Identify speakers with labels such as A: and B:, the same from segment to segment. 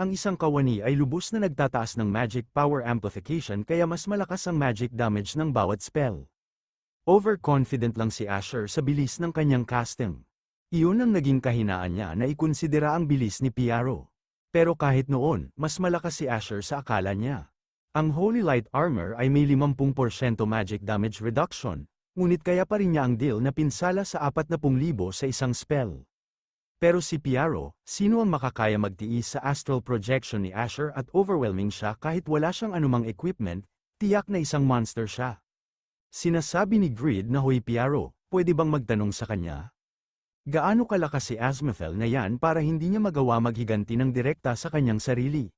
A: Ang isang kawani ay lubos na nagtataas ng magic power amplification kaya mas malakas ang magic damage ng bawat spell. Overconfident lang si Asher sa bilis ng kanyang casting. Iyon ang naging kahinaan niya na ikonsidera ang bilis ni Piaro. Pero kahit noon, mas malakas si Asher sa akala niya. Ang Holy Light Armor ay may 50% magic damage reduction, ngunit kaya pa rin niya ang deal na pinsala sa 40,000 sa isang spell. Pero si Piaro, sino ang makakaya magtiis sa astral projection ni Asher at overwhelming siya kahit wala siyang anumang equipment, tiyak na isang monster siya. Sinasabi ni Greed na hoy Piaro, pwede bang magtanong sa kanya? Gaano kalakas si Azmathel na yan para hindi niya magawa maghiganti ng direkta sa kanyang sarili?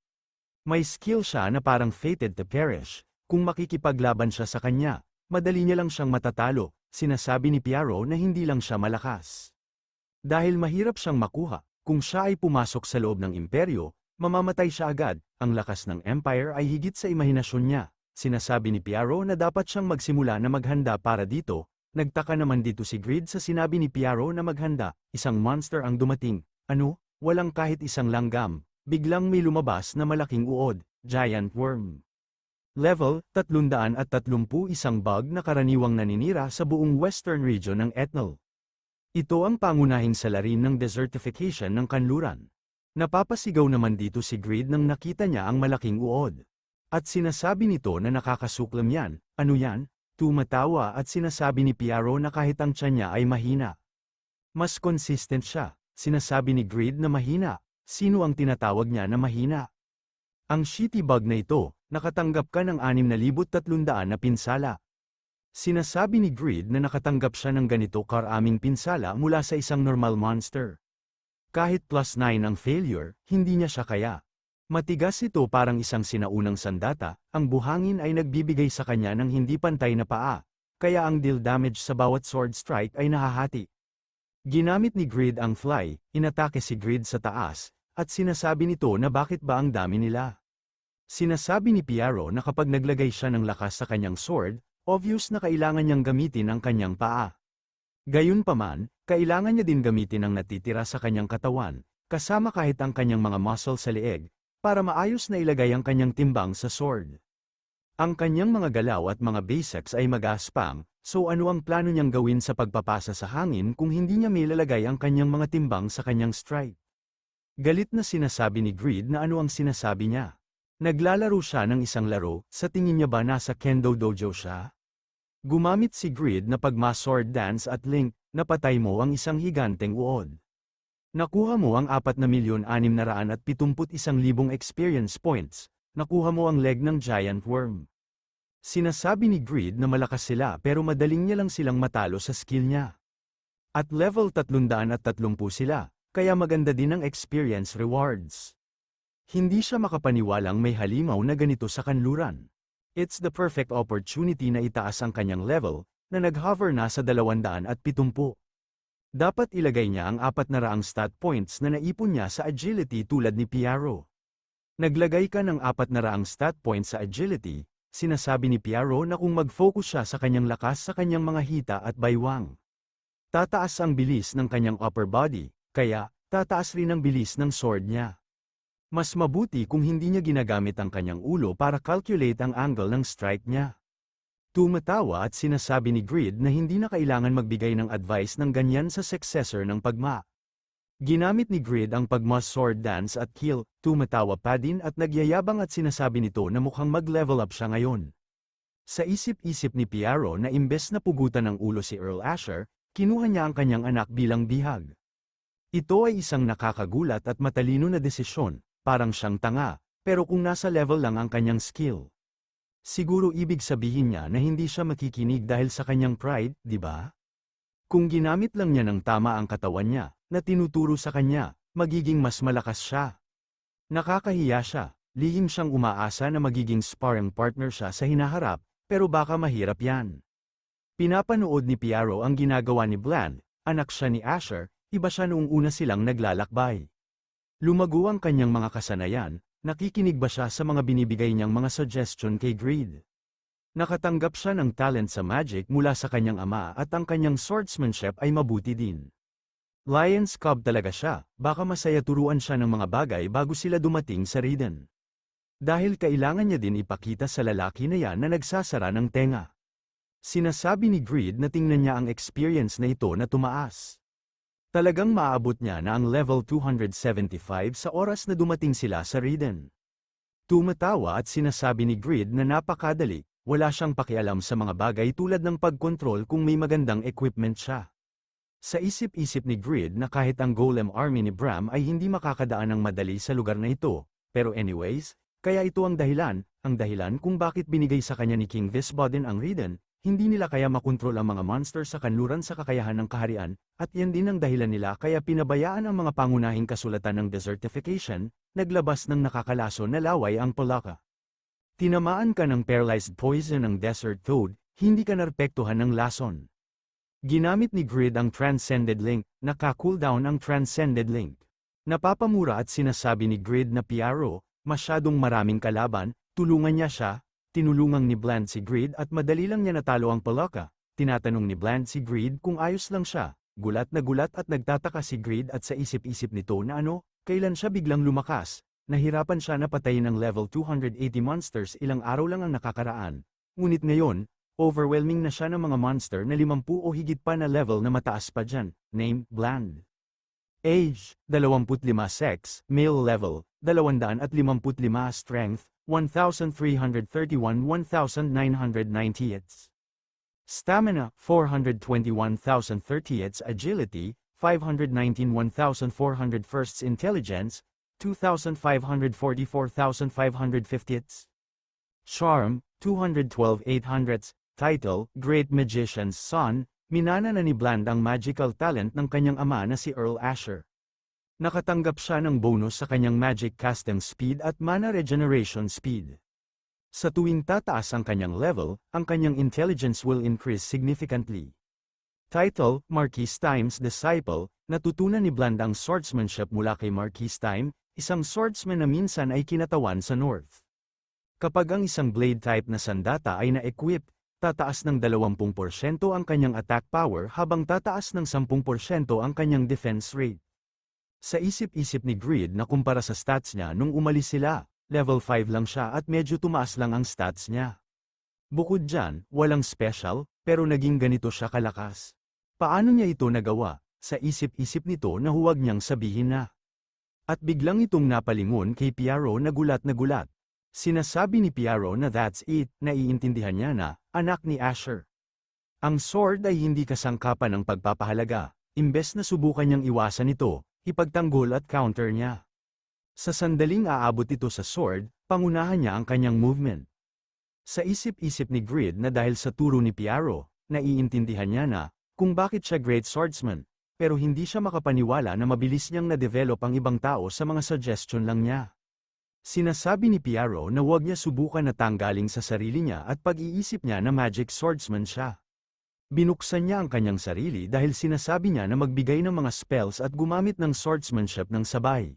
A: May skill siya na parang fated to perish, kung makikipaglaban siya sa kanya, madali niya lang siyang matatalo, sinasabi ni Piaro na hindi lang siya malakas. Dahil mahirap siyang makuha, kung siya ay pumasok sa loob ng imperyo, mamamatay siya agad, ang lakas ng empire ay higit sa imahinasyon niya. Sinasabi ni Piaro na dapat siyang magsimula na maghanda para dito, nagtaka naman dito si Greed sa sinabi ni Piaro na maghanda, isang monster ang dumating, ano, walang kahit isang langgam, biglang may lumabas na malaking uod, giant worm. Level, 331 isang bug na karaniwang naninira sa buong western region ng Etnal. Ito ang pangunahing salarin ng desertification ng kanluran. Napapasigaw naman dito si Greed nang nakita niya ang malaking uod. At sinasabi nito na nakakasuklam yan, ano yan? Tumatawa at sinasabi ni Piaro na kahit ang tiyan niya ay mahina. Mas consistent siya, sinasabi ni Greed na mahina, sino ang tinatawag niya na mahina? Ang shitty bug na ito, nakatanggap ka ng 6,300 na pinsala. Sinasabi ni Greed na nakatanggap siya ng ganito karaming pinsala mula sa isang normal monster. Kahit +9 ang failure, hindi niya siya kaya. Matigas ito parang isang sinaunang sandata, ang buhangin ay nagbibigay sa kanya ng hindi pantay na paa, kaya ang deal damage sa bawat sword strike ay nahahati. Ginamit ni Greed ang fly, inatake si Greed sa taas, at sinasabi nito na bakit ba ang dami nila. Sinasabi ni Piaro na kapag naglagay siya ng lakas sa kanyang sword, obvious na kailangan niyang gamitin ang kanyang paa. Gayunpaman, kailangan niya din gamitin ang natitira sa kanyang katawan, kasama kahit ang kanyang mga muscle sa leeg, para maayos na ilagay ang kanyang timbang sa sword. Ang kanyang mga galaw at mga basics ay mag-aspang, so ano ang plano niyang gawin sa pagpapasa sa hangin kung hindi niya mailalagay ang kanyang mga timbang sa kanyang strike? Galit na sinasabi ni Greed na ano ang sinasabi niya. Naglalaro siya ng isang laro, sa tingin niya ba nasa Kendo Dojo siya? Gumamit si Greed na pagma-sword dance at link, napatay mo ang isang higanteng uod. Nakuha mo ang 4,671,000 experience points, nakuha mo ang leg ng giant worm. Sinasabi ni Greed na malakas sila pero madaling niya lang silang matalo sa skill niya. At level 330 sila, kaya maganda din ang experience rewards. Hindi siya makapaniwalang may halimaw na ganito sa kanluran. It's the perfect opportunity na itaas ang kanyang level, na nag-hover na sa 270. Dapat ilagay niya ang 400 stat points na naipon niya sa agility tulad ni Piaro. Naglagay ka ng 400 stat points sa agility, sinasabi ni Piaro na kung mag-focus siya sa kanyang lakas sa kanyang mga hita at baywang. Tataas ang bilis ng kanyang upper body, kaya, tataas rin ang bilis ng sword niya. Mas mabuti kung hindi niya ginagamit ang kanyang ulo para calculate ang angle ng strike niya. Tumatawa at sinasabi ni Greed na hindi na kailangan magbigay ng advice ng ganyan sa successor ng pagma. Ginamit ni Greed ang pagma sword dance at kill, tumatawa pa din at nagyayabang at sinasabi nito na mukhang mag-level up siya ngayon. Sa isip-isip ni Piaro na imbes na pugutan ng ulo si Earl Asher, kinuha niya ang kanyang anak bilang bihag. Ito ay isang nakakagulat at matalino na desisyon, parang siyang tanga, pero kung nasa level lang ang kanyang skill. Siguro ibig sabihin niya na hindi siya makikinig dahil sa kanyang pride, di ba? Kung ginamit lang niya ng tama ang katawan niya, na tinuturo sa kanya, magiging mas malakas siya. Nakakahiya siya, lihim siyang umaasa na magiging sparring partner siya sa hinaharap, pero baka mahirap yan. Pinapanood ni Piaro ang ginagawa ni Bland, anak siya ni Asher, iba siya noong una silang naglalakbay. Lumago ang kanyang mga kasanayan, nakikinig ba siya sa mga binibigay niyang mga suggestion kay Greed? Nakatanggap siya ng talent sa magic mula sa kanyang ama at ang kanyang swordsmanship ay mabuti din. Lions cub talaga siya, baka masaya turuan siya ng mga bagay bago sila dumating sa Riden. Dahil kailangan niya din ipakita sa lalaki na yan na nagsasara ng tenga. Sinasabi ni Greed na tingnan niya ang experience na ito na tumaas. Talagang maabot niya na ang level 275 sa oras na dumating sila sa Riden. Tumatawa at sinasabi ni Greed na napakadali, wala siyang pakialam sa mga bagay tulad ng pagkontrol kung may magandang equipment siya. Sa isip-isip ni Greed na kahit ang Golem Army ni Bram ay hindi makakadaan ng madali sa lugar na ito, pero anyways, kaya ito ang dahilan kung bakit binigay sa kanya ni King Visboden ang Riden, hindi nila kaya makontrol ang mga monster sa kanluran sa kakayahan ng kaharian, at yan din ang dahilan nila kaya pinabayaan ang mga pangunahing kasulatan ng desertification, naglabas ng nakakalaso na laway ang Polaka. Tinamaan ka ng paralyzed poison ng desert toad, hindi ka narpektuhan ng lason. Ginamit ni Grid ang Transcended Link, naka-cooldown ang Transcended Link. Napapamura at sinasabi ni Grid na Piaro, masyadong maraming kalaban, tulungan niya siya, tinulungang ni Bland si Grid at madali lang niya natalo ang Polaka. Tinatanong ni Bland si Grid kung ayos lang siya, gulat at nagtataka si Grid at sa isip-isip nito na kailan siya biglang lumakas, nahirapan siya na patayin ng level 280 monsters ilang araw lang ang nakakaraan. Ngunit ngayon, overwhelming na siya ng mga monster na 50 o higit pa na level na mataas pa dyan. Name, Bland. Age, 25 sex, male level, 255 strength, 1,331 1,990 hits. Stamina, 421,030 hits. Agility, 519 1,400 firsts. Intelligence, 2,544,550 hits. Charm, 212 800s. Title, Great Magician's Son, minana na ni Bland ang magical talent ng kanyang ama na si Earl Asher. Nakatanggap siya ng bonus sa kanyang magic casting speed at mana regeneration speed. Sa tuwing tataas ang kanyang level, ang kanyang intelligence will increase significantly. Title, Marquis Time's Disciple, natutunan ni Bland ang swordsmanship mula kay Marquis Time, isang swordsman na minsan ay kinatawan sa North. Kapag ang isang blade type na sandata ay na-equip, tataas ng 20% ang kanyang attack power habang tataas ng 10% ang kanyang defense rate. Sa isip-isip ni Grid na kumpara sa stats niya nung umalis sila, level 5 lang siya at medyo tumaas lang ang stats niya. Bukod dyan, walang special, pero naging ganito siya kalakas. Paano niya ito nagawa? Sa isip-isip nito na huwag niyang sabihin na. At biglang itong napalingon kay Piaro na gulat na gulat. Sinasabi ni Piaro na that's it, naiintindihan niya na, anak ni Asher. Ang sword ay hindi kasangkapan ng pagpapahalaga, imbes na subukan niyang iwasan ito, ipagtanggol at counter niya. Sa sandaling aabot ito sa sword, pangunahan niya ang kanyang movement. Sa isip-isip ni Grid na dahil sa turo ni Piaro, naiintindihan niya na, kung bakit siya great swordsman, pero hindi siya makapaniwala na mabilis niyang na-develop ang ibang tao sa mga suggestion lang niya. Sinasabi ni Piaro na huwag niya subukan na tanggalin sa sarili niya at pag-iisip niya na magic swordsman siya. Binuksan niya ang kanyang sarili dahil sinasabi niya na magbigay ng mga spells at gumamit ng swordsmanship ng sabay.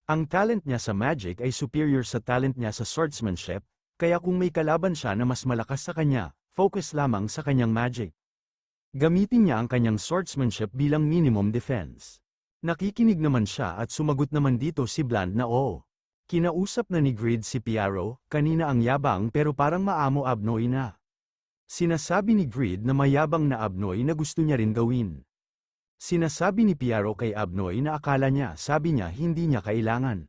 A: Ang talent niya sa magic ay superior sa talent niya sa swordsmanship, kaya kung may kalaban siya na mas malakas sa kanya, focus lamang sa kanyang magic. Gamitin niya ang kanyang swordsmanship bilang minimum defense. Nakikinig naman siya at sumagot naman dito si Bland na oo. Kinausap na ni Grid si Piaro, kanina ang yabang pero parang maamo Abnoy na. Sinasabi ni Grid na mayabang na Abnoy na gusto niya rin gawin. Sinasabi ni Piaro kay Abnoy na akala niya sabi niya hindi niya kailangan.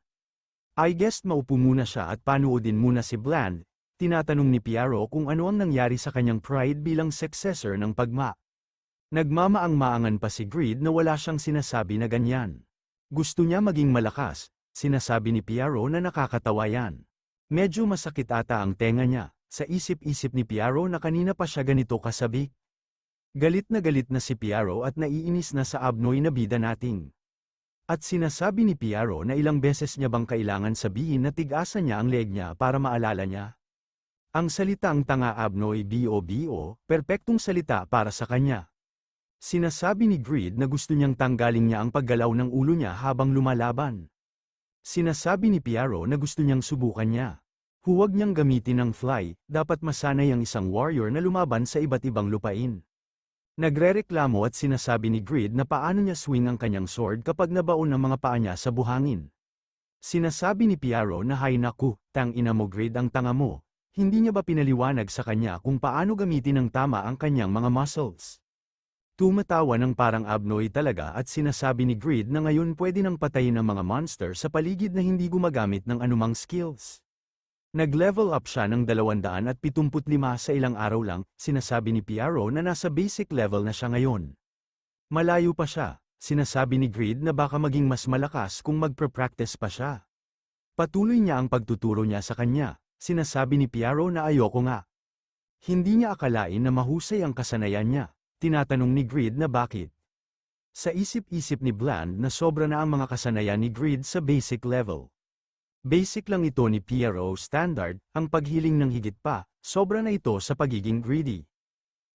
A: I guess maupo muna siya at panuodin muna si Bland, tinatanong ni Piaro kung ano ang nangyari sa kanyang pride bilang successor ng Pagma. Nagmamaang-maangan pa si Grid na wala siyang sinasabi na ganyan. Gusto niya maging malakas. Sinasabi ni Piaro na nakakatawa yan. Medyo masakit ata ang tenga niya, sa isip-isip ni Piaro na kanina pa siya ganito kasabik. Galit na si Piaro at naiinis na sa Abnoy na bida nating. At sinasabi ni Piaro na ilang beses niya bang kailangan sabihin na tigasan niya ang leg niya para maalala niya. Ang salitang tanga Abnoy BOBO, perpektong salita para sa kanya. Sinasabi ni Grid na gusto niyang tanggalin niya ang paggalaw ng ulo niya habang lumalaban. Sinasabi ni Piaro na gusto niyang subukan niya. Huwag niyang gamitin ang fly, dapat masanay ang isang warrior na lumaban sa iba't ibang lupain. Nagrereklamo at sinasabi ni Greed na paano niya swing ang kanyang sword kapag nabaon ang mga paa niya sa buhangin. Sinasabi ni Piaro na hay naku, tang ina mo Greed ang tanga mo. Hindi niya ba pinaliwanag sa kanya kung paano gamitin ng tama ang kanyang mga muscles? Tumatawa ng parang abnoy talaga at sinasabi ni Greed na ngayon pwede nang patayin ang mga monster sa paligid na hindi gumagamit ng anumang skills. Nag-level up siya ng 275 sa ilang araw lang, sinasabi ni Piaro na nasa basic level na siya ngayon. Malayo pa siya, sinasabi ni Greed na baka maging mas malakas kung magpe-practice pa siya. Patuloy niya ang pagtuturo niya sa kanya, sinasabi ni Piaro na ayoko nga. Hindi niya akalain na mahusay ang kasanayan niya, tinatanong ni Greed na bakit. Sa isip-isip ni Bland na sobra na ang mga kasanayan ni Greed sa basic level. Basic lang ito ni Piero standard, ang paghiling ng higit pa, sobra na ito sa pagiging greedy.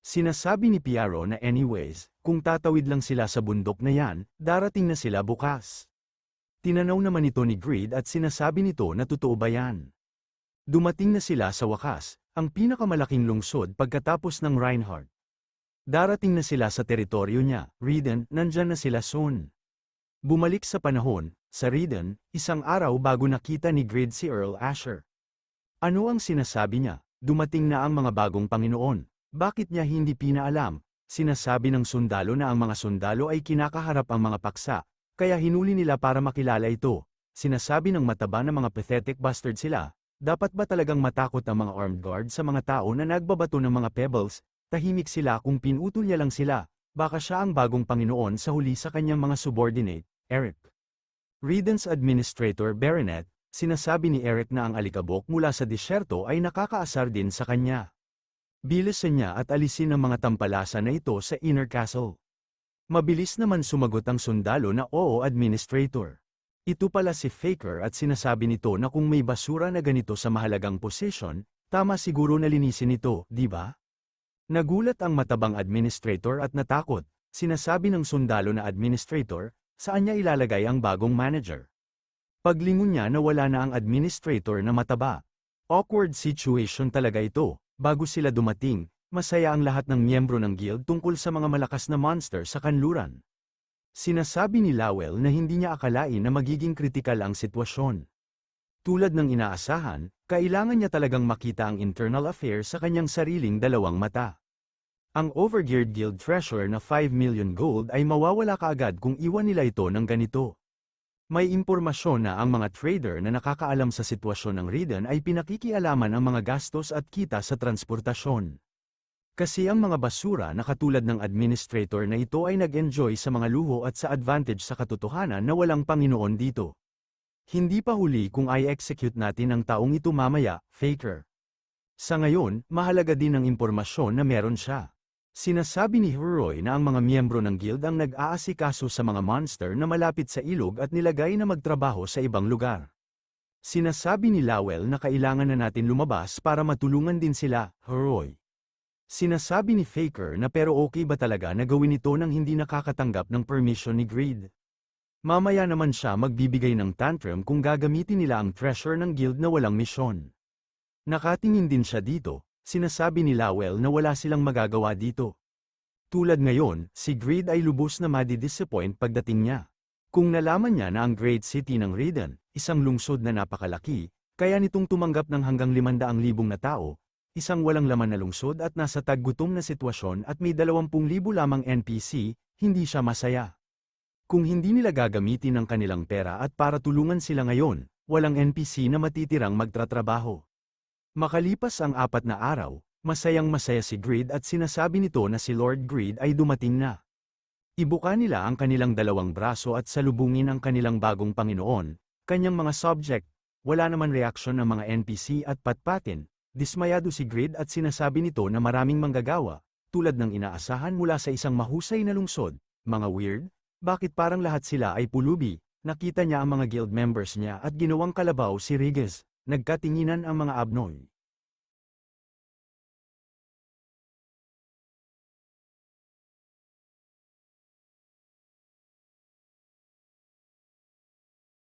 A: Sinasabi ni Piero na anyways, kung tatawid lang sila sa bundok na yan, darating na sila bukas. Tinanaw naman ito ni Greed at sinasabi nito na totoo ba yan. Dumating na sila sa wakas, ang pinakamalaking lungsod pagkatapos ng Reinhardt. Darating na sila sa teritoryo niya, Reden, nandyan na sila soon. Bumalik sa panahon, sa Reden, isang araw bago nakita ni Greed si Earl Asher. Ano ang sinasabi niya? Dumating na ang mga bagong Panginoon. Bakit niya hindi pinaalam? Sinasabi ng sundalo na ang mga sundalo ay kinakaharap ang mga paksa, kaya hinuli nila para makilala ito. Sinasabi ng mataba na mga pathetic bastard sila. Dapat ba talagang matakot ang mga armed guard sa mga tao na nagbabato ng mga pebbles? Tahimik sila kung pinutol niya lang sila. Baka siya ang bagong Panginoon sa huli sa kanyang mga subordinate, Eric. Reden's administrator Baronet, sinasabi ni Eric na ang alikabok mula sa disyerto ay nakakaasar din sa kanya. Bilisan niya at alisin ang mga tampalasa na ito sa inner castle. Mabilis naman sumagot ang sundalo na oo administrator. Ito pala si Faker at sinasabi nito na kung may basura na ganito sa mahalagang posisyon, tama siguro na linisin ito, di ba? Nagulat ang matabang administrator at natakot, sinasabi ng sundalo na administrator, saan niya ilalagay ang bagong manager. Paglingon niya na wala na ang administrator na mataba. Awkward situation talaga ito, bago sila dumating, masaya ang lahat ng miyembro ng guild tungkol sa mga malakas na monster sa kanluran. Sinasabi ni Lowell na hindi niya akalain na magiging kritikal ang sitwasyon. Tulad ng inaasahan, kailangan niya talagang makita ang internal affairs sa kanyang sariling dalawang mata. Ang overgeared guild treasure na 5 million gold ay mawawala kaagad kung iwan nila ito ng ganito. May impormasyon na ang mga trader na nakakaalam sa sitwasyon ng Reden ay pinakikialaman ang mga gastos at kita sa transportasyon. Kasi ang mga basura na katulad ng administrator na ito ay nag-enjoy sa mga luho at sa advantage sa katotohanan na walang Panginoon dito. Hindi pa huli kung i-execute natin ang taong ito mamaya, Faker. Sa ngayon, mahalaga din ang impormasyon na meron siya. Sinasabi ni Huroy na ang mga miyembro ng guild ang nag-aasikaso sa mga monster na malapit sa ilog at nilagay na magtrabaho sa ibang lugar. Sinasabi ni Lowell na kailangan na natin lumabas para matulungan din sila, Huroy. Sinasabi ni Faker na pero okay ba talaga na gawin ito nang hindi nakakatanggap ng permission ni Greed? Mamaya naman siya magbibigay ng tantrum kung gagamitin nila ang treasure ng guild na walang misyon. Nakatingin din siya dito. Sinasabi ni Lowell na wala silang magagawa dito. Tulad ngayon, si Greed ay lubos na madi-disappoint pagdating niya. Kung nalaman niya na ang great city ng Reden, isang lungsod na napakalaki, kaya nitong tumanggap ng hanggang 500,000 na tao, isang walang laman na lungsod at nasa taggutom na sitwasyon at may 20,000 lamang NPC, hindi siya masaya. Kung hindi nila gagamitin ang kanilang pera at para tulungan sila ngayon, walang NPC na matitirang magtratrabaho. Makalipas ang 4 na araw, masayang-masaya si Greed at sinasabi nito na si Lord Greed ay dumating na. Ibuka nila ang kanilang dalawang braso at salubungin ang kanilang bagong Panginoon, kanyang mga subject, wala naman reaksyon ng mga NPC at patpatin, dismayado si Greed at sinasabi nito na maraming manggagawa, tulad ng inaasahan mula sa isang mahusay na lungsod, mga weird, bakit parang lahat sila ay pulubi, nakita niya ang mga guild members niya at ginawang kalabaw si Regis. Nagkatinginan ang mga abnoy.